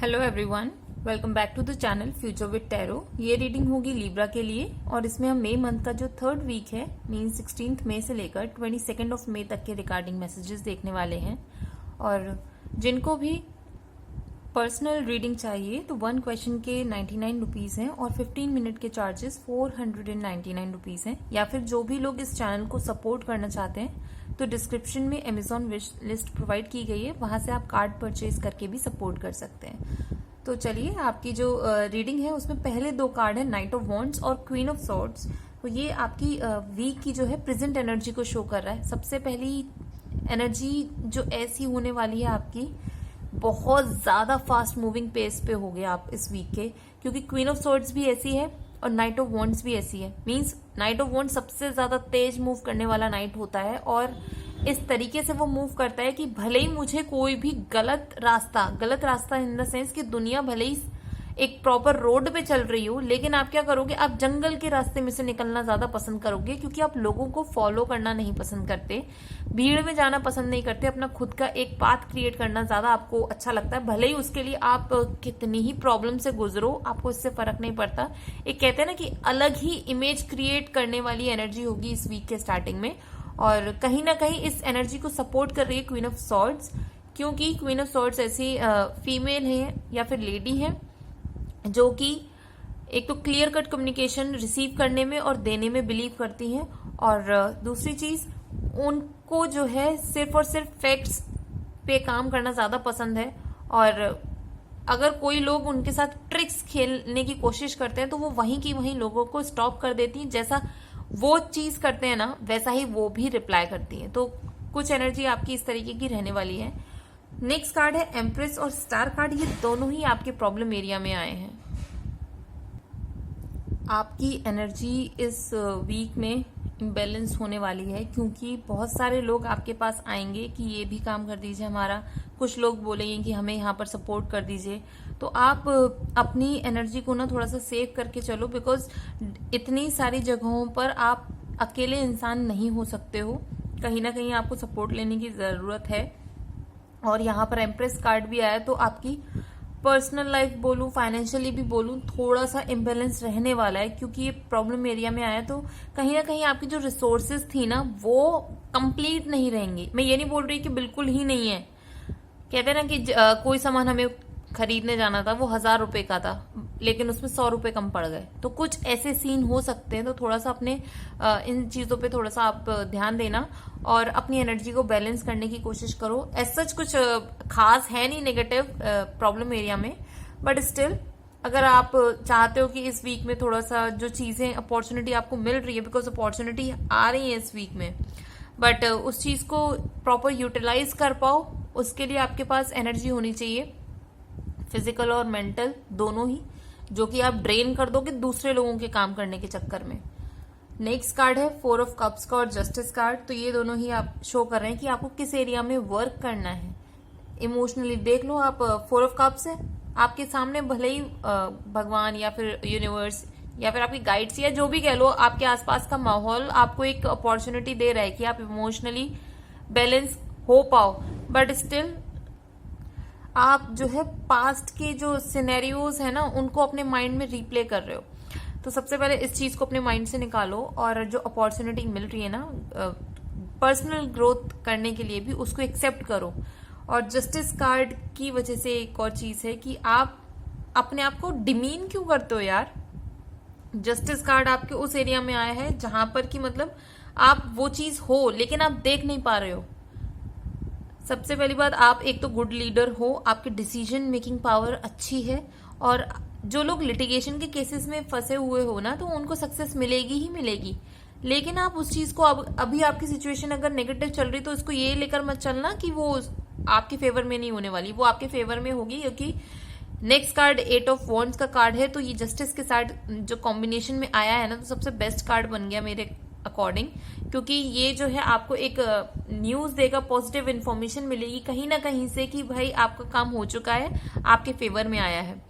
Hello everyone, welcome back to the channel future with tarot. ये reading होगी Libra के लिए और इसमें हम मई मंथ का जो थर्ड वीक है मीन 16 मई से लेकर 22 मई तक के रिगार्डिंग मैसेजेस देखने वाले हैं। और जिनको भी पर्सनल रीडिंग चाहिए तो 1 क्वेश्चन के 99 रुपीज हैं और 15 मिनट के चार्जेस 499 रुपीज हैं। या फिर जो भी लोग इस चैनल को सपोर्ट करना चाहते हैं तो डिस्क्रिप्शन में अमेजॉन विश लिस्ट प्रोवाइड की गई है, वहां से आप कार्ड परचेज करके भी सपोर्ट कर सकते हैं। तो चलिए, आपकी जो रीडिंग है उसमें पहले 2 कार्ड है नाइट ऑफ वॉन्ड्स और क्वीन ऑफ सॉर्ड्स। तो ये आपकी वीक की जो है प्रेजेंट एनर्जी को शो कर रहा है। सबसे पहली एनर्जी जो ऐसी होने वाली है आपकी, बहुत ज्यादा फास्ट मूविंग पेस पे हो गया आप इस वीक के, क्योंकि क्वीन ऑफ सॉर्ड्स भी ऐसी है और नाइट ऑफ वॉन्ड्स भी ऐसी है। मींस नाइट ऑफ वॉन्ड्स सबसे ज्यादा तेज मूव करने वाला नाइट होता है और इस तरीके से वो मूव करता है कि भले ही मुझे कोई भी गलत रास्ता इन द सेंस कि दुनिया भले ही एक प्रॉपर रोड पे चल रही हो, लेकिन आप क्या करोगे, आप जंगल के रास्ते में से निकलना ज्यादा पसंद करोगे, क्योंकि आप लोगों को फॉलो करना नहीं पसंद करते, भीड़ में जाना पसंद नहीं करते। अपना खुद का एक पाथ क्रिएट करना ज्यादा आपको अच्छा लगता है। भले ही उसके लिए आप कितनी ही प्रॉब्लम से गुजरो, आपको इससे फर्क नहीं पड़ता। एक कहते हैं ना कि अलग ही इमेज क्रिएट करने वाली एनर्जी होगी इस वीक के स्टार्टिंग में। और कहीं ना कहीं इस एनर्जी को सपोर्ट कर रही है क्वीन ऑफ सॉर्ड्स, क्योंकि क्वीन ऑफ सॉर्ड्स ऐसी फीमेल है या फिर लेडी है जो कि एक तो क्लियर कट कम्युनिकेशन रिसीव करने में और देने में बिलीव करती हैं, और दूसरी चीज उनको जो है सिर्फ और सिर्फ फैक्ट्स पे काम करना ज्यादा पसंद है। और अगर कोई लोग उनके साथ ट्रिक्स खेलने की कोशिश करते हैं तो वो वहीं की वहीं लोगों को स्टॉप कर देती हैं। जैसा वो चीज करते हैं ना, वैसा ही वो भी रिप्लाई करती हैं। तो कुछ एनर्जी आपकी इस तरीके की रहने वाली है। नेक्स्ट कार्ड है एम्प्रेस और स्टार कार्ड। ये दोनों ही आपके प्रॉब्लम एरिया में आए हैं। आपकी एनर्जी इस वीक में इम्बैलेंस होने वाली है, क्योंकि बहुत सारे लोग आपके पास आएंगे कि ये भी काम कर दीजिए हमारा, कुछ लोग बोलेंगे कि हमें यहाँ पर सपोर्ट कर दीजिए। तो आप अपनी एनर्जी को ना थोड़ा सा सेव करके चलो, बिकॉज इतनी सारी जगहों पर आप अकेले इंसान नहीं हो सकते हो, कहीं ना कहीं आपको सपोर्ट लेने की जरूरत है। और यहाँ पर एम्प्रेस कार्ड भी आया, तो आपकी पर्सनल लाइफ बोलूं, फाइनेंशियली भी बोलूं, थोड़ा सा इम्बेलेंस रहने वाला है, क्योंकि ये प्रॉब्लम एरिया में आया। तो कहीं ना कहीं आपकी जो रिसोर्सेज थी ना वो कंप्लीट नहीं रहेंगी। मैं ये नहीं बोल रही कि बिल्कुल ही नहीं है। कहते हैं ना कि कोई सामान हमें खरीदने जाना था, वो 1000 रुपए का था, लेकिन उसमें 100 रुपए कम पड़ गए। तो कुछ ऐसे सीन हो सकते हैं। तो थोड़ा सा अपने इन चीजों पे थोड़ा सा आप ध्यान देना और अपनी एनर्जी को बैलेंस करने की कोशिश करो। ऐसा कुछ खास है नहीं नेगेटिव प्रॉब्लम एरिया में, बट स्टिल अगर आप चाहते हो कि इस वीक में थोड़ा सा जो चीजें अपॉर्चुनिटी आपको मिल रही है, बिकॉज अपॉर्चुनिटी आ रही है इस वीक में, बट उस चीज को प्रॉपर यूटिलाइज कर पाओ, उसके लिए आपके पास एनर्जी होनी चाहिए, फिजिकल और मेंटल दोनों ही, जो कि आप ड्रेन कर दोगे दूसरे लोगों के काम करने के चक्कर में। नेक्स्ट कार्ड है 4 ऑफ कप्स का और जस्टिस कार्ड। तो ये दोनों ही आप शो कर रहे हैं कि आपको किस एरिया में वर्क करना है इमोशनली। देख लो, आप 4 ऑफ कप्स है आपके सामने, भले ही भगवान या फिर यूनिवर्स या फिर आपकी गाइड्स या जो भी कह लो, आपके आसपास का माहौल आपको एक अपॉर्चुनिटी दे रहा है कि आप इमोशनली बैलेंस हो पाओ, बट स्टिल आप जो है पास्ट के जो सिनेरियोज है ना उनको अपने माइंड में रिप्ले कर रहे हो। तो सबसे पहले इस चीज को अपने माइंड से निकालो और जो अपॉर्चुनिटी मिल रही है ना पर्सनल ग्रोथ करने के लिए भी, उसको एक्सेप्ट करो। और जस्टिस कार्ड की वजह से एक और चीज है कि आप अपने आप को डिमीन क्यों करते हो यार। जस्टिस कार्ड आपके उस एरिया में आया है जहां पर कि मतलब आप वो चीज हो लेकिन आप देख नहीं पा रहे हो। सबसे पहली बात, आप एक तो गुड लीडर हो, आपकी डिसीजन मेकिंग पावर अच्छी है, और जो लोग लिटिगेशन के केसेस में फंसे हुए हो ना तो उनको सक्सेस मिलेगी ही मिलेगी। लेकिन आप उस चीज को अभी आपकी सिचुएशन अगर नेगेटिव चल रही तो इसको ये लेकर मत चलना कि वो आपके फेवर में नहीं होने वाली, वो आपके फेवर में होगी। क्योंकि नेक्स्ट कार्ड 8 ऑफ वॉन्ड्स का कार्ड है, तो ये जस्टिस के साथ जो कॉम्बिनेशन में आया है ना, तो सबसे बेस्ट कार्ड बन गया मेरे अकॉर्डिंग, क्योंकि ये जो है आपको एक न्यूज देगा, पॉजिटिव इन्फॉर्मेशन मिलेगी कहीं ना कहीं से कि भाई आपका काम हो चुका है, आपके फेवर में आया है।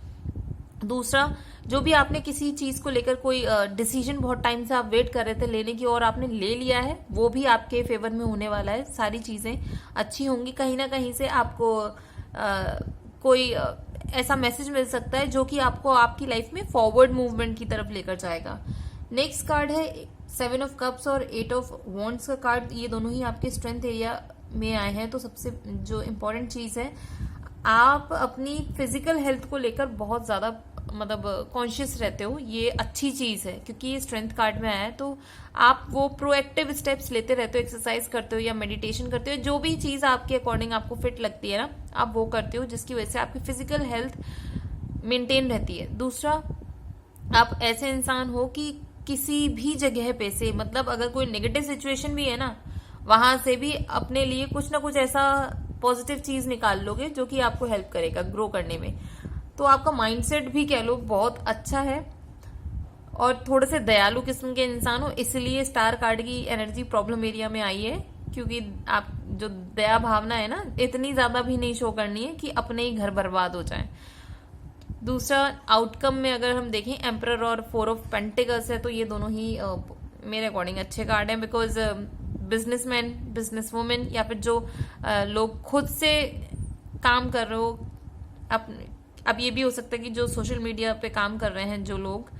दूसरा, जो भी आपने किसी चीज को लेकर कोई डिसीजन बहुत टाइम से आप वेट कर रहे थे लेने की और आपने ले लिया है, वो भी आपके फेवर में होने वाला है। सारी चीजें अच्छी होंगी, कहीं ना कहीं से आपको कोई ऐसा मैसेज मिल सकता है जो कि आपको आपकी लाइफ में फॉरवर्ड मूवमेंट की तरफ लेकर जाएगा। नेक्स्ट कार्ड है 7 ऑफ कप्स और 8 ऑफ वॉन्ड्स का कार्ड। ये दोनों ही आपके स्ट्रेंथ एरिया में आए हैं। तो सबसे जो इम्पोर्टेंट चीज है, आप अपनी फिजिकल हेल्थ को लेकर बहुत ज्यादा मतलब कॉन्शियस रहते हो। ये अच्छी चीज है क्योंकि ये स्ट्रेंथ कार्ड में आया है। तो आप वो प्रोएक्टिव स्टेप्स लेते रहते हो, एक्सरसाइज करते हो या मेडिटेशन करते हो, जो भी चीज आपके अकॉर्डिंग आपको फिट लगती है ना, आप वो करते हो, जिसकी वजह से आपकी फिजिकल हेल्थ मेंटेन रहती है। दूसरा, आप ऐसे इंसान हो कि किसी भी जगह पे से, मतलब अगर कोई नेगेटिव सिचुएशन भी है ना, वहां से भी अपने लिए कुछ ना कुछ ऐसा पॉजिटिव चीज निकाल लोगे जो कि आपको हेल्प करेगा ग्रो करने में। तो आपका माइंडसेट भी कह लो बहुत अच्छा है और थोड़े से दयालु किस्म के इंसान हो, इसलिए स्टार कार्ड की एनर्जी प्रॉब्लम एरिया में आई है। क्योंकि आप जो दया भावना है ना, इतनी ज्यादा भी नहीं शो करनी है कि अपने ही घर बर्बाद हो जाए। दूसरा, आउटकम में अगर हम देखें एम्परर और 4 ऑफ पेंटिकल्स है, तो ये दोनों ही मेरे अकॉर्डिंग अच्छे कार्ड हैं। बिकॉज बिजनेसमैन, बिजनेस वुमेन या फिर जो लोग खुद से काम कर रहे हो, अब ये भी हो सकता है कि जो सोशल मीडिया पे काम कर रहे हैं जो लोग,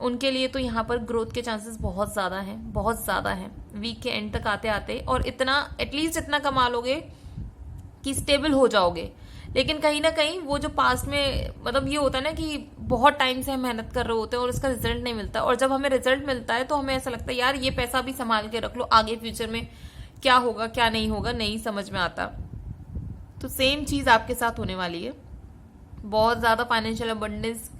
उनके लिए तो यहाँ पर ग्रोथ के चांसेस बहुत ज्यादा हैं, बहुत ज्यादा हैं वीक के एंड तक आते आते। और इतना एटलीस्ट इतना कमा लोगे कि स्टेबल हो जाओगे। लेकिन कहीं ना कहीं वो जो पास्ट में मतलब ये होता है ना कि बहुत टाइम से हम मेहनत कर रहे होते हैं और उसका रिजल्ट नहीं मिलता, और जब हमें रिजल्ट मिलता है तो हमें ऐसा लगता है यार ये पैसा भी संभाल के रख लो, आगे फ्यूचर में क्या होगा क्या नहीं होगा नहीं समझ में आता। तो सेम चीज आपके साथ होने वाली है। बहुत ज्यादा फाइनेंशियल अबंडेंस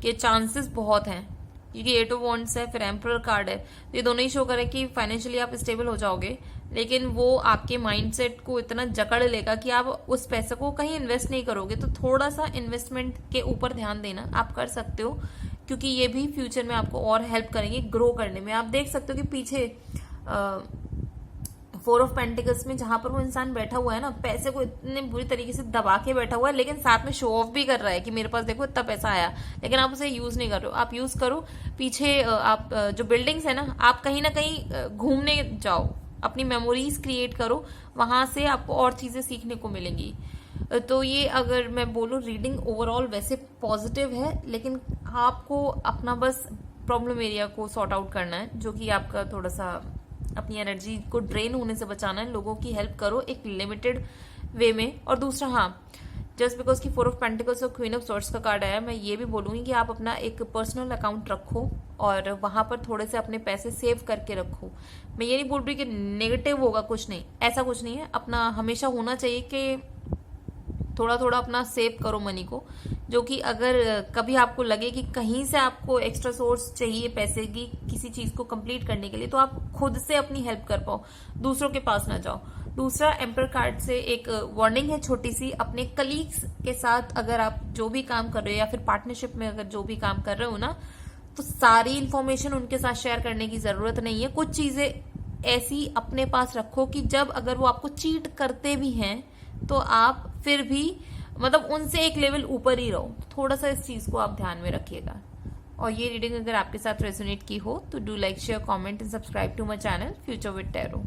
के चांसेस बहुत हैं क्योंकि 8 ऑफ वॉन्ड्स है, फिर एम्परर कार्ड है। तो ये दोनों ही शो करें कि फाइनेंशियली आप स्टेबल हो जाओगे, लेकिन वो आपके माइंडसेट को इतना जकड़ लेगा कि आप उस पैसे को कहीं इन्वेस्ट नहीं करोगे। तो थोड़ा सा इन्वेस्टमेंट के ऊपर ध्यान देना आप कर सकते हो, क्योंकि ये भी फ्यूचर में आपको और हेल्प करेंगे ग्रो करने में। आप देख सकते हो कि पीछे 4 ऑफ पेंटिकल्स में जहां पर वो इंसान बैठा हुआ है ना, पैसे को इतने बुरी तरीके से दबा के बैठा हुआ है, लेकिन साथ में शो ऑफ भी कर रहा है कि मेरे पास देखो इतना पैसा आया, लेकिन आप उसे यूज नहीं कर रहे हो। आप यूज करो। पीछे आप जो बिल्डिंग्स है ना, आप कहीं ना कहीं घूमने जाओ, अपनी मेमोरीज क्रिएट करो, वहां से आपको और चीजें सीखने को मिलेंगी। तो ये अगर मैं बोलूं, रीडिंग ओवरऑल वैसे पॉजिटिव है, लेकिन आपको अपना बस प्रॉब्लम एरिया को सॉर्ट आउट करना है, जो कि आपका थोड़ा सा अपनी एनर्जी को ड्रेन होने से बचाना है। लोगों की हेल्प करो एक लिमिटेड वे में। और दूसरा, हाँ, जस्ट बिकॉज की 4 ऑफ पेंटिकल्स और क्वीन ऑफ सॉर्ड्स का कार्ड आया, मैं ये भी बोलूंगी कि आप अपना एक पर्सनल अकाउंट रखो और वहां पर थोड़े से अपने पैसे सेव करके रखो। मैं ये नहीं बोल रही कि नेगेटिव होगा, कुछ नहीं, ऐसा कुछ नहीं है। अपना हमेशा होना चाहिए कि थोड़ा थोड़ा अपना सेव करो मनी को, जो कि अगर कभी आपको लगे कि कहीं से आपको एक्स्ट्रा सोर्स चाहिए पैसे की किसी चीज को कंप्लीट करने के लिए, तो आप खुद से अपनी हेल्प कर पाओ, दूसरों के पास ना जाओ। दूसरा, एम्पर कार्ड से एक वार्निंग है छोटी सी, अपने कलीग्स के साथ अगर आप जो भी काम कर रहे हो या फिर पार्टनरशिप में अगर जो भी काम कर रहे हो ना, तो सारी इंफॉर्मेशन उनके साथ शेयर करने की जरूरत नहीं है। कुछ चीजें ऐसी अपने पास रखो कि जब अगर वो आपको चीट करते भी हैं तो आप फिर भी मतलब उनसे एक लेवल ऊपर ही रहो। थोड़ा सा इस चीज को आप ध्यान में रखिएगा। और ये रीडिंग अगर आपके साथ रेजोनेट की हो तो do like, share, comment and subscribe to my channel future with tarot.